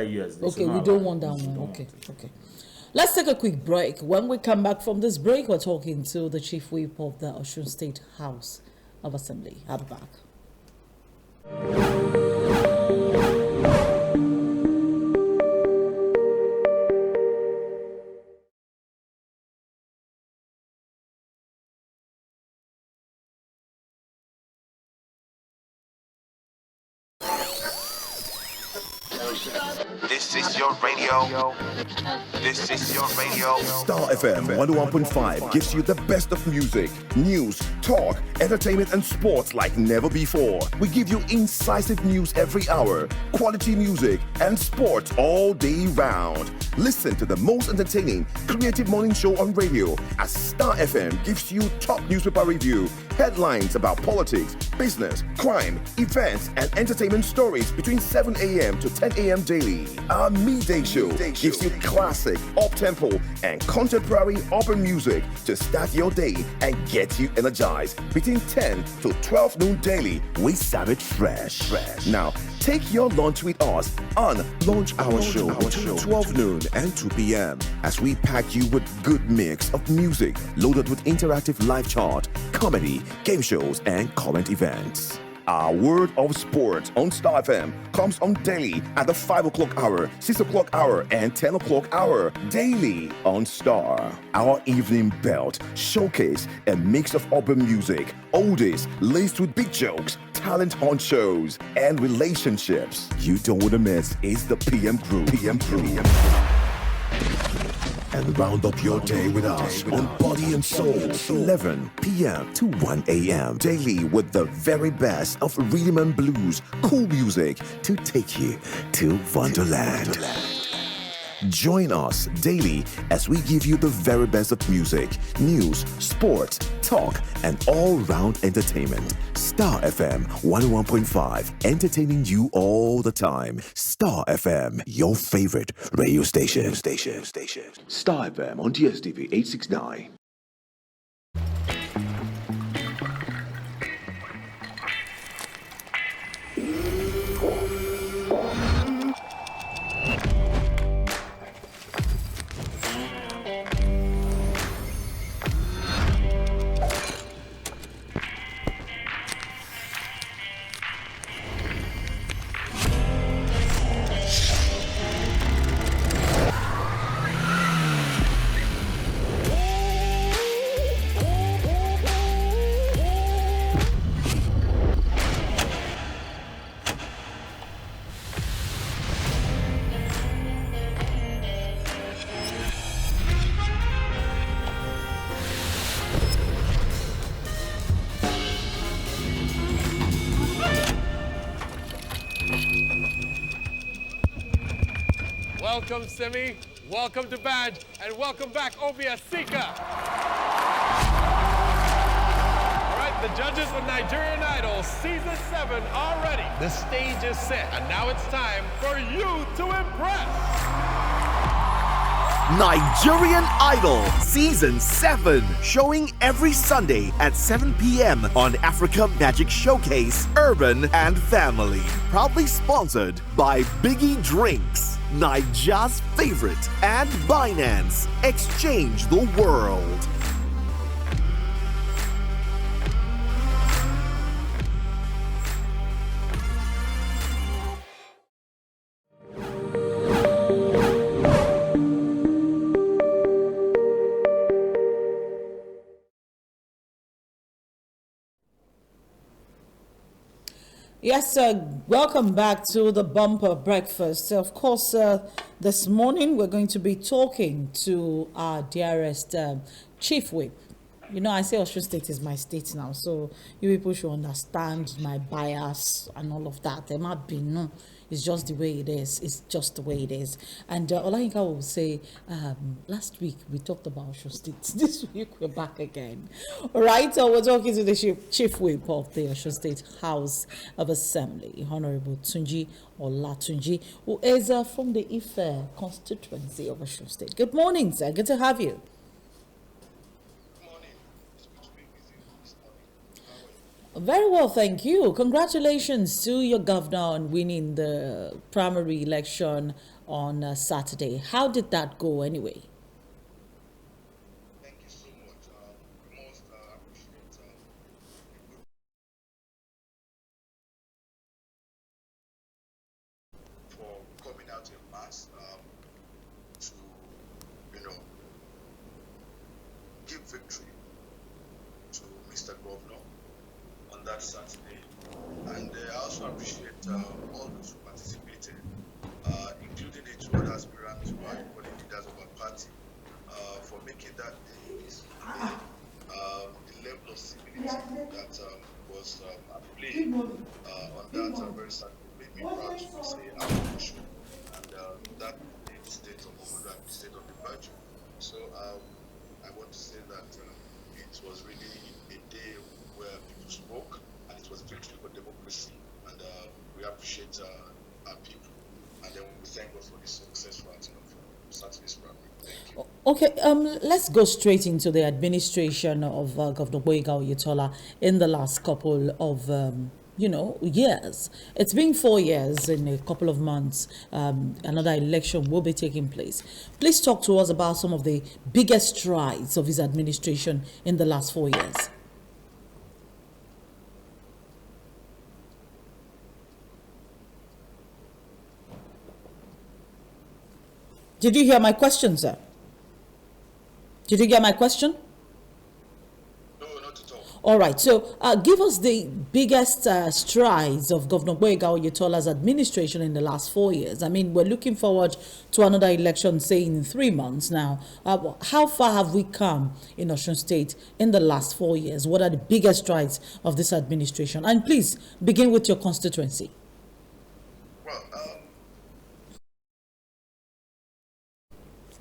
Yes. Okay, we don't want that one. Okay. Let's take a quick break. When we come back from this break, we're talking to the Chief Whip of the Osun State House of Assembly. I'll be back. This is your radio. This is your radio. Star FM 101.5 gives you the best of music, news, talk, entertainment, and sports like never before. We give you incisive news every hour, quality music, and sports all day round. Listen to the most entertaining, creative morning show on radio as Star FM gives you top newspaper review, headlines about politics, business, crime, events, and entertainment stories between 7 a.m. to 10 a.m. daily. Our midday show gives you classic, up-tempo, and contemporary urban music to start your day and get you energized. Between 10 to 12 noon daily, we serve it fresh. Now, take your lunch with us on Lunch Hour Show between 12 noon and 2 p.m. as we pack you with good mix of music loaded with interactive live chart, comedy, game shows, and current events. Our word of sports on Star FM comes on daily at the 5 o'clock hour, 6 o'clock hour, and 10 o'clock hour. Daily on Star. Our evening belt showcase a mix of urban music, oldies laced with big jokes, talent hunt shows, and relationships. You don't want to miss is the PM Crew. And round up your day with us on Body and Soul, 11 p.m. to 1 a.m. Daily with the very best of rhythm and blues, cool music to take you to Wonderland. Join us daily as we give you the very best of music, news, sports, talk, and all-round entertainment. Star FM 101.5, entertaining you all the time. Star FM, your favorite radio station. Star FM on DSTV 869. Welcome, Simi. Welcome to Badge. And welcome back, Obia Sika. All right, the judges of Nigerian Idol Season 7 are ready. The stage is set. And now it's time for you to impress. Nigerian Idol Season 7, showing every Sunday at 7 p.m. on Africa Magic Showcase, Urban and Family. Proudly sponsored by Biggie Drinks, Nigeria's favorite, and Binance. Exchange the world. Yes, welcome back to the Bumper Breakfast. Of course, this morning we're going to be talking to our dearest Chief Whip. You know, I say Osun State is my state now, so you people should understand my bias and all of that. There might be no, it's just the way it is. It's just the way it is. And Olayinka will say, last week we talked about Osun State. This week we're back again. All right, so we're talking to the Chief Whip of the Osun State House of Assembly, Honorable Tunde Olatunji, who is from the Ife constituency of Osun State. Good morning, sir. Good to have you. Very well, thank you. Congratulations to your governor on winning the primary election on Saturday. How did that go anyway? Thank you so much. We most appreciate for coming out in mass to, you know, give victory to Mr. Governor on that Saturday. And I also appreciate all those who participated, including the two other aspirants who are equally leaders of our party, for making that day display the level of civility that was played on that very Saturday made me proud to say I'm official, and that made the state of Omodo and the state of the Baju. So I want to say that it was really a day where people spoke, and it was victory for democracy, and we appreciate our people, and then we thank God for the successful outcome for Saturday's program. Thank you. Okay, let's go straight into the administration of Governor Oyetola in the last couple of years. It's been 4 years in a couple of months. Another election will be taking place. Please talk to us about some of the biggest strides of his administration in the last 4 years. Did you hear my question, sir? Did you get my question? No, not at all. All right. So give us the biggest strides of Governor Oyetola's administration in the last 4 years. I mean, we're looking forward to another election, say, in 3 months now. How far have we come in Osun State in the last 4 years? What are the biggest strides of this administration? And please begin with your constituency. Well,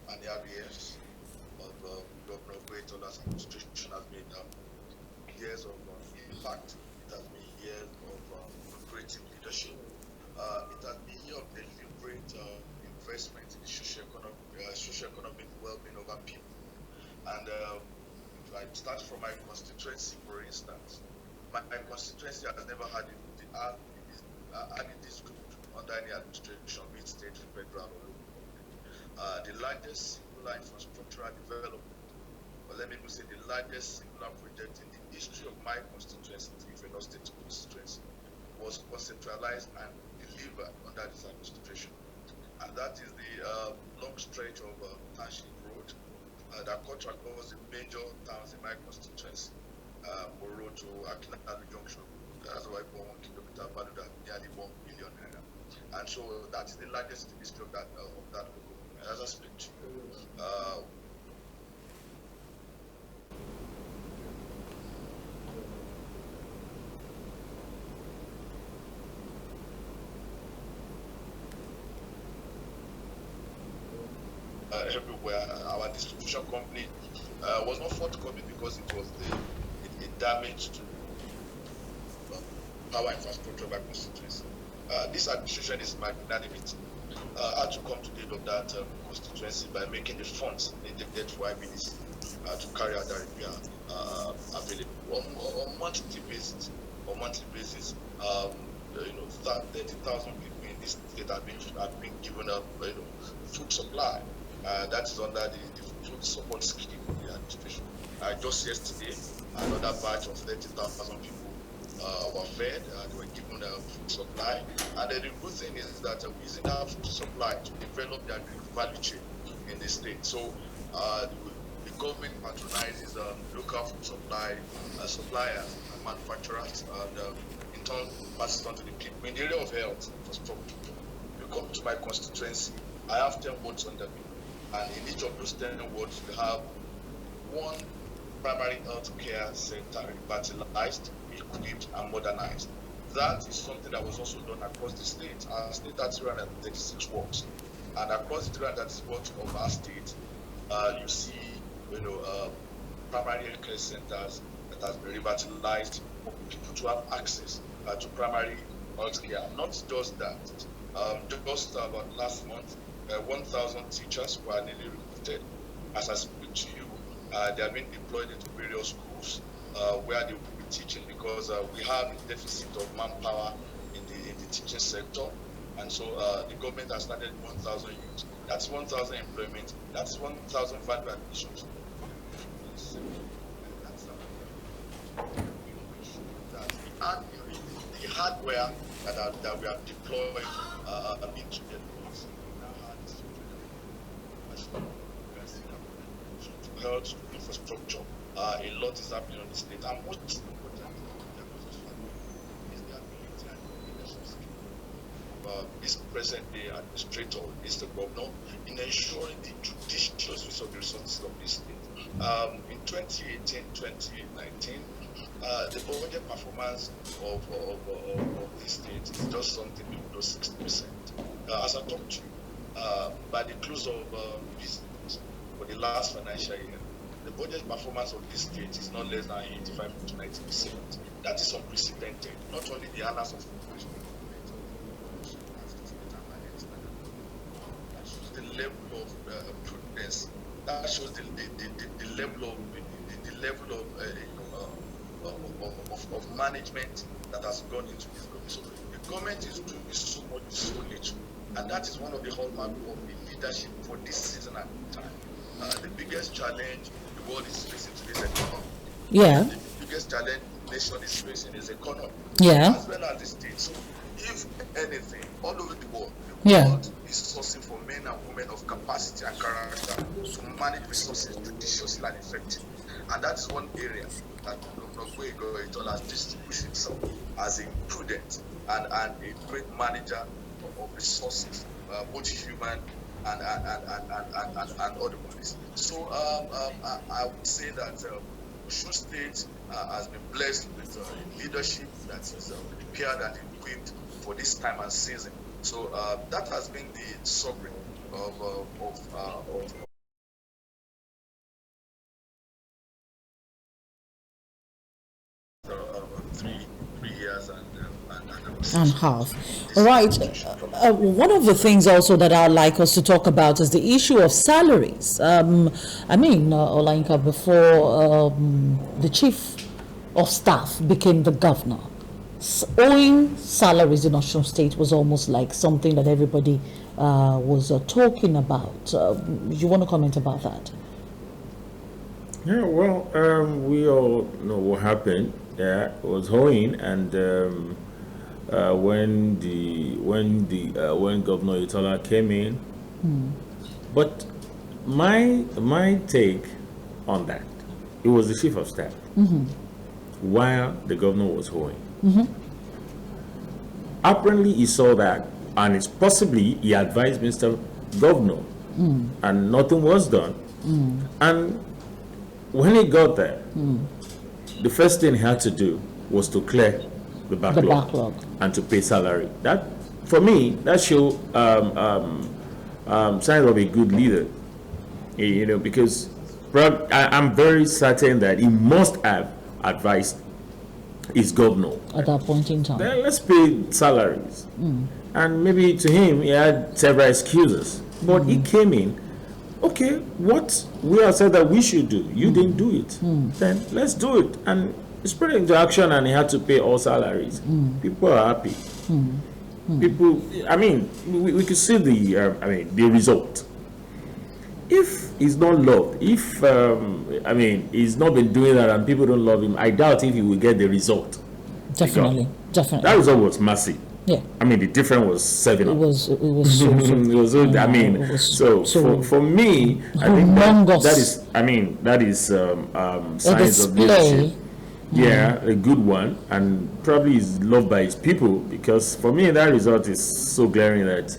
and the RBS of Governor Oyetola's administration has been years of impact. It has been years of creative leadership. It has been years of deliberate investment in the socio-economic well-being of our people. And if I start from my constituency, for instance, my constituency has never had this good under any administration, be it state, federal, or local. The largest singular infrastructural development, or let me say the largest singular project in the history of my constituency, if not state constituency, was conceptualized and delivered under this administration. And that is the long stretch of Township Road that cuts across the major towns in my constituency, Borough to Akinadu Junction. That's why 1 kilometer valued at nearly 1 billion naira. And so that is the largest in the history of that local. As I speak to you, everywhere. Our distribution company was not forthcoming because it was it damaged power infrastructure of our constituency. This administration is magnanimity. Had to come to the aid of that constituency by making the funds needed for IBDC to carry out that repair available on monthly basis. 30,000 people in this state have been given up food supply. That is under the food support scheme of the administration. Just yesterday, another batch of 30,000 people were fed. They were given food supply. And the good thing is that we're using that food supply to develop the value chain in the state. So the government patronizes local food supply suppliers and manufacturers, and in turn passes on to the people. In the area of health infrastructure, you come to my constituency, I have 10 wards under me. And in each of those 10 wards, we have one primary health care center revitalized, equipped, and modernized. That is something that was also done across the state. Our state has 336 wards. And across the 336 wards of our state, you see, primary health care centers that has been revitalized for people to have access to primary health care. Not just that. Just about last month, 1,000 teachers were newly recruited. As I speak to you, they have been deployed into various schools where they will be teaching because we have a deficit of manpower in the teaching sector, and so the government has started 1,000 youth. That's 1,000 employment. That's 1,000 value additions. The hardware that we have deployed into the health infrastructure. A lot is happening on the state, and most importantly, is the ability and leadership skill. This present-day administrator is the governor in ensuring the judicious use of the resources of this state. In 2018-2019, the budget performance of this state is just something below 60%. As I talked to you, by the close of business for the last financial year, the budget performance of this state is not less than 85 to 90%. That is unprecedented. Not only the annals of that shows the level of prudence. That shows the level of management that has gone into this government. So the government is doing so much, so little, and that is one of the hallmarks of the leadership for this season at the time. The biggest challenge the world is facing today is economy. Yeah. The biggest challenge the nation is facing is economy. Yeah. As well as the state. So if anything, all over the world, world is sourcing for men and women of capacity and character to manage resources judiciously and effectively. And that is one area that Oyetola has distinguished himself as a prudent and a great manager of resources, both human and otherwise. So I would say that Osun State has been blessed with leadership that is prepared and equipped for this time and season. So that has been the summary of 3 years and half. All right. One of the things also that I'd like us to talk about is the issue of salaries. Olayinka, before the chief of staff became the governor, owing salaries in Osun State was almost like something that everybody was talking about. You want to comment about that? Yeah, well, we all know what happened. Yeah, it was owing, and when Governor Oyetola came in. But my take on that, it was the chief of staff while the governor was owing. Apparently, he saw that, and it's possibly he advised Mr. Governor, and nothing was done. And when he got there, the first thing he had to do was to clear the backlog and to pay salary. That, for me, that shows signs of a good leader. You know, because I'm very certain that he must have advised his governor at that point in time. Then let's pay salaries. And maybe to him, he had several excuses. But he came in, okay, what we have said that we should do, you didn't do it. Then let's do it. And it's put into action, and he had to pay all salaries. People are happy. People, we could see the result. If he's not loved, if he's not been doing that and people don't love him, I doubt if he will get the result. Definitely. That result was massive. Yeah. The difference was 7 up. It was so for me, I think that is signs of leadership. Yeah, a good one, and probably is loved by his people, because for me that result is so glaring that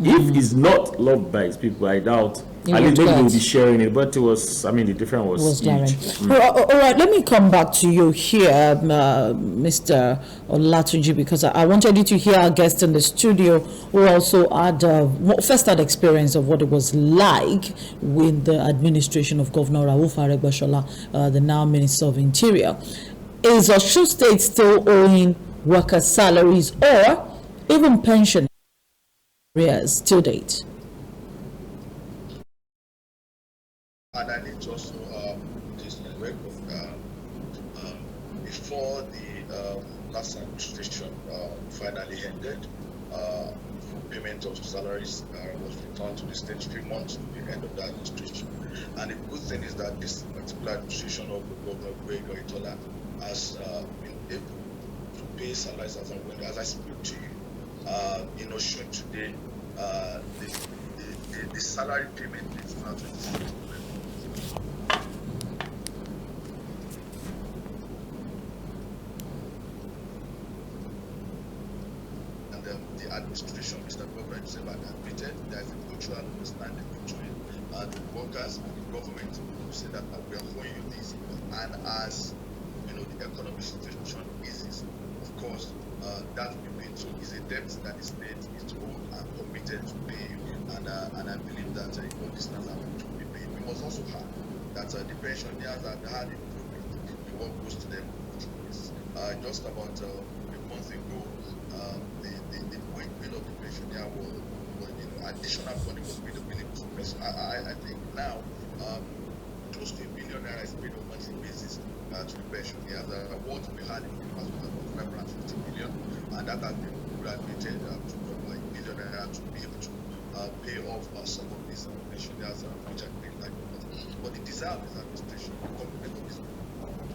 if he's not loved by his people, I doubt. At least maybe we'll be sharing it, but it was, the difference was huge. All right, let me come back to you here, Mr. Olatunji, because I wanted you to hear our guest in the studio who also had first-hand experience of what it was like with the administration of Governor Rauf Aregbesola, the now Minister of Interior. Is Osun State still owing workers' salaries or even pension arrears till date? And I need to also just record the before the last administration finally ended, full payment of salaries was returned to the state 3 months to the end of the administration. And the good thing is that this particular administration of Governor Oyetola has been able to pay salaries as and when. As I speak to you, in Osun today, the salary payment is not 26. The administration, Mr. Governor himself, had admitted there is a mutual understanding between the workers and the government to say that we are owing you this, and as the economic situation eases, of course, that will be paid. So it's a debt that the state is owed and committed to pay, and I believe that this has happened to be paid. We must also have that the pensioners have had improvement. The work goes to them. Just about a month ago, the point of the pensioner was additional money was made available to person. I think now close to $1 billion is paid on a monthly basis to the pensioners. What we had in the past was about 550 million, and that has been graduated to $1 billion to be able to pay off some of these pensioners, which I think like. But the desire of this administration, the government of this,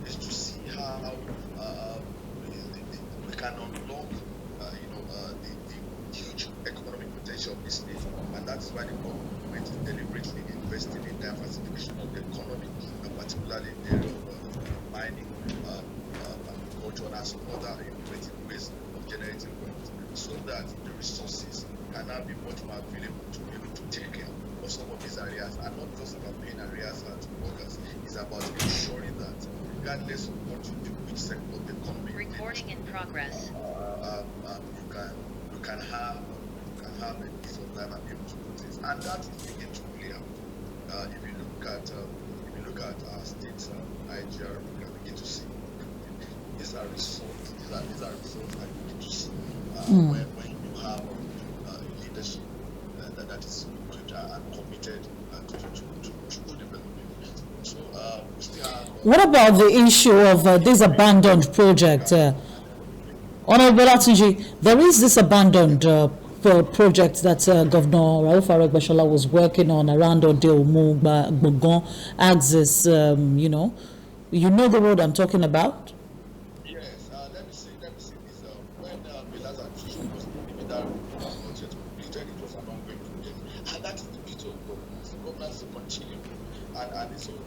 is to see how we can unlock the huge economic potential of this state, and that's why the government is deliberately investing in diversification of the economy, particularly in the area of mining, agriculture, and some other innovative ways of generating wealth, so that the resources can now be much more available to be able to take care of some of these areas, and not just about paying areas to workers. It's about ensuring that regardless of what you do, which sector of the economy, recording in progress. You can have a piece of time and be able to do things, and that is beginning to play out. If you look at our states, Nigeria, you can begin to see these are results. These are results that you begin to see when you have leadership that is good and committed to development. So we still have. What about the issue of this abandoned project? Honorable Olatunji, there is this abandoned project that Governor Rauf Aregbesola was working on around Ode-Omu, Gbogon axis. You know the road I'm talking about. Yes, let me say this. When Bela's administration was in that project completed, it was an ongoing project, and that is the beauty of governance. Governance will continue, and it's all.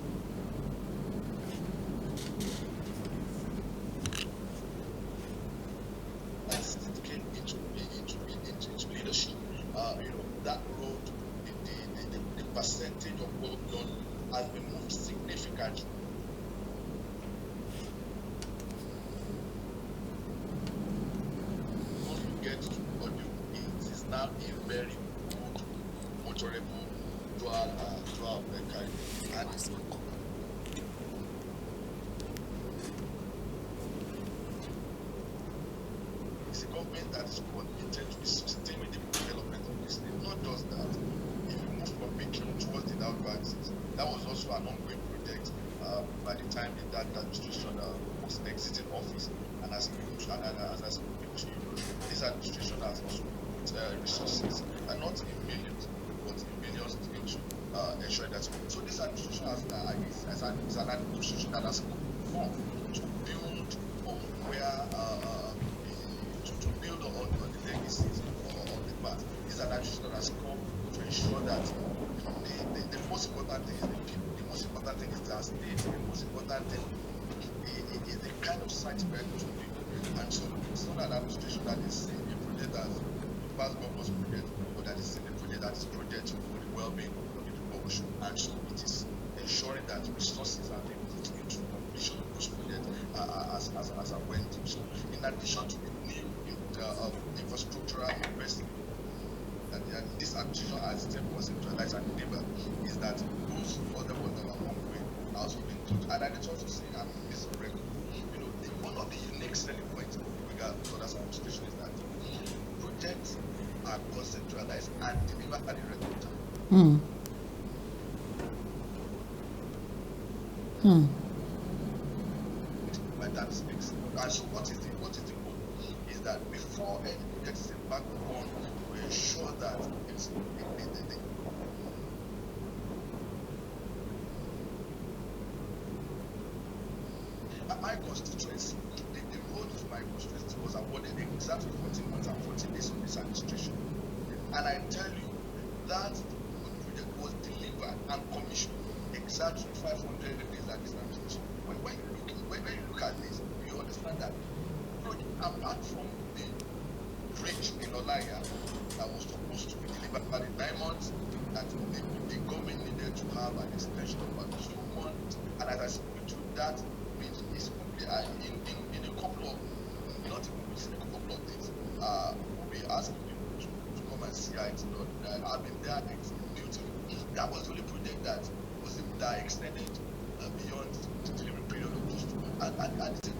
That road, the percentage of work done has been moved significantly. Once you get to audio, it is now a very good, motorable dual kind. And it's a government that is committed to sustaining the development of this state. Not just that. If you move from Mikron towards the Downtown axis, that was also an ongoing project by the time that administration was exiting office. And as I speak to you, this administration has also put resources, and not in millions, but in billions into ensuring that. So this administration is an administration that has come to build on where to build on the legacies of the past. This administration that has come to ensure that the most important thing is the people, the most important thing is the state, the most important thing is the kind of site we are going to build. And so it's not an administration that is seeing a project as the past government's project, but that is seeing a project that is project for the well-being of the people of Osun. And so it is ensuring that resources are being put into completion of those projects as I went through. So in addition to the new infrastructural investment that this administration has conceptualized and delivered, is that those other ones that are ongoing are also being taught. And I did also say, and this is record, one of the unique selling points with regard to this administration is that projects are conceptualized and delivered at the record time. My time speaks. my constituency, the road for my constituency was awarded exactly 14 months and 14 days of this administration. And I tell you, that project was delivered and commissioned exactly 500 days at this administration. When you look at this, you understand that apart from the bridge in Olaya that was supposed to be delivered by the 9 months, that the government needed to have an extension of about 2 months, and as I speak to that, is complete. In a couple of, not even weeks, in a couple of days, we'll be asking people to come and see how it's done. I've been there, it's beautiful. That was the only project that was that extended beyond the delivery period of those 2 months, and it's a